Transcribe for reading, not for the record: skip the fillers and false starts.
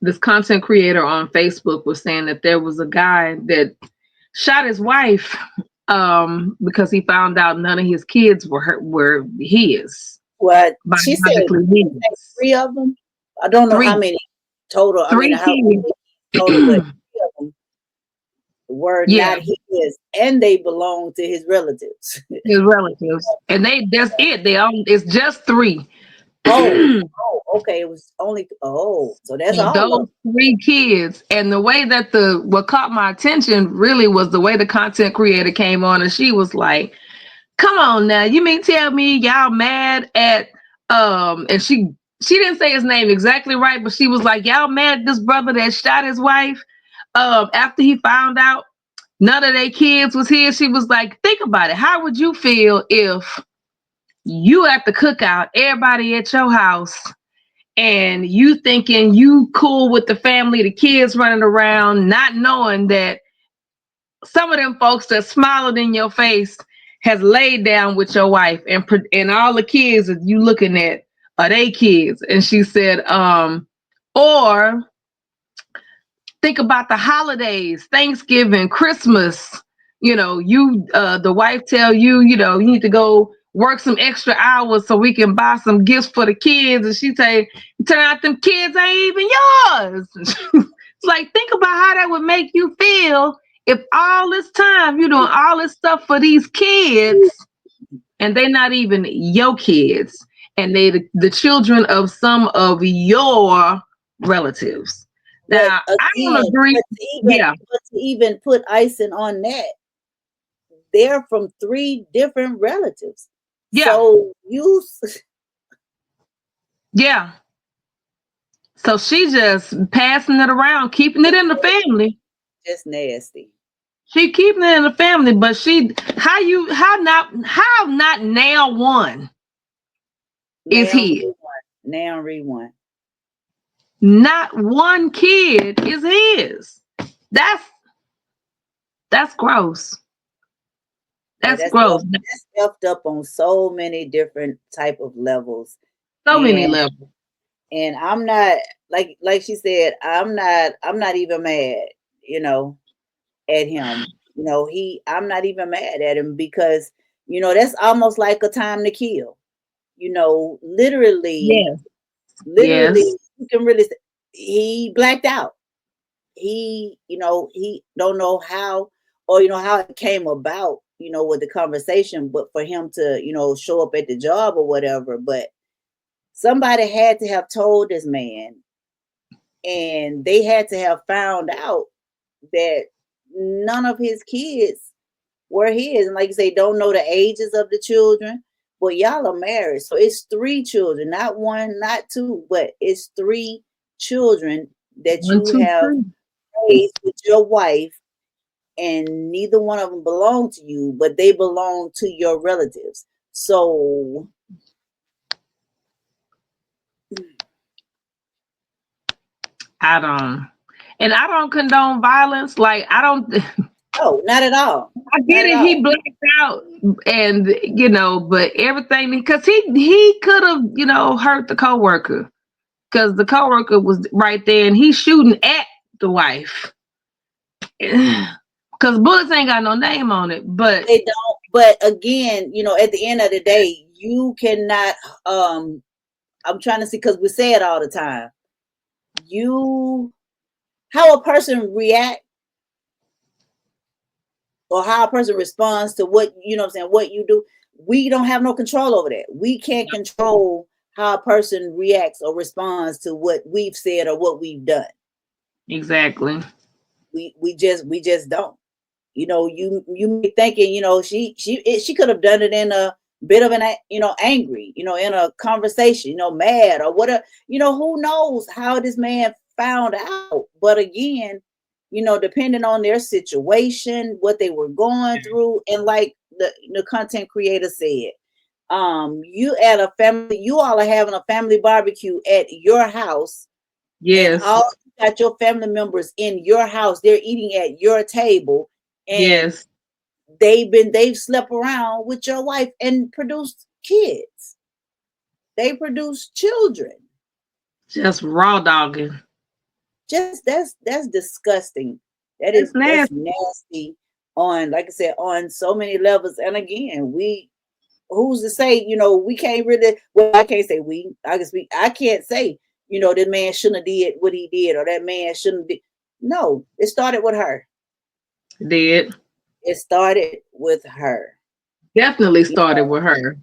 this content creator on Facebook was saying that there was a guy that shot his wife because he found out none of his kids were his, What she said, biologically his. three of them. I don't know how Three many total. I mean, three how many total, but kids. three of them were Yeah, not his, and they belong to his relatives. his relatives, and that's it. They all it's just three. Oh, oh, okay. It was only so that's And all of those three kids, and the way that what caught my attention really was the way the content creator came on, and she was like, "Come on now, you mean tell me y'all mad at and she didn't say his name exactly right, but she was like, y'all mad at this brother that shot his wife after he found out none of their kids was his." She was like, think about it. How would you feel if you at the cookout, everybody at your house, and you thinking you cool with the family, the kids running around, not knowing that some of them folks that smiling in your face has laid down with your wife, and all the kids that you looking at are they kids. And she said, or think about the holidays, Thanksgiving, Christmas. You the wife tell you, you need to go work some extra hours so we can buy some gifts for the kids, and she say, turn out them kids ain't even yours. It's like, think about how that would make you feel if all this time you doing all this stuff for these kids and they're not even your kids, and they the children of some of your relatives. But Now, I don't again, agree. Yeah, but to even put icing on that, they're from three different relatives. yeah, So you yeah. So she just passing it around, keeping it in the family. just nasty. She keeping it in the family, but how not now one is Now his. read one. Now read one. Not one kid is his. That's that's gross. Yeah, That's gross. that's effed up on so many different type of levels. So many And levels. I'm not, like she said, I'm not even mad, you know, at him. I'm not even mad at him because, that's almost like a time to kill. Literally, Yes. literally Yes. you can really he blacked out. He don't know how, or how it came about, with the conversation, but for him to, show up at the job or whatever. But somebody had to have told this man, and they had to have found out that none of his kids were his. And like you say, don't know the ages of the children, but y'all are married. So it's three children, not one, not two, but it's three children that One, you two, have three. raised with your wife, and neither one of them belong to you, but they belong to your relatives. So I don't. And I don't condone violence. Like, I don't. no, not at all. I Not get at it. all. He blacked out, and but everything, because he could have hurt the coworker, because the coworker was right there, and he's shooting at the wife. Because bullets ain't got no name on it, but They don't. But again, at the end of the day, you cannot. I'm trying to see, because we say it all the time. You How a person react, or how a person responds to what what I'm saying, what you do, we don't have no control over that. We can't control how a person reacts or responds to what we've said or what we've done. exactly. We just don't. You may thinking, she could have done it in a bit of an angry, in a conversation, mad or whatever. Who knows how this man found out. But again, depending on their situation, what they were going through, and like the content creator said, you all are having a family barbecue at your house, and Yes. all you got your family members in your house, they're eating at your table, and Yes. they've slept around with your wife and produced kids. They produce children. Just raw dogging. that's disgusting. It's That's nasty. nasty on, like I said, on so many levels. And again, who's to say, we can't really, well, I can't say we, I can speak, I can't say, that man shouldn't have did what he did, or that man shouldn't did. No, it started with her. Did It started with her. definitely You started know, with her.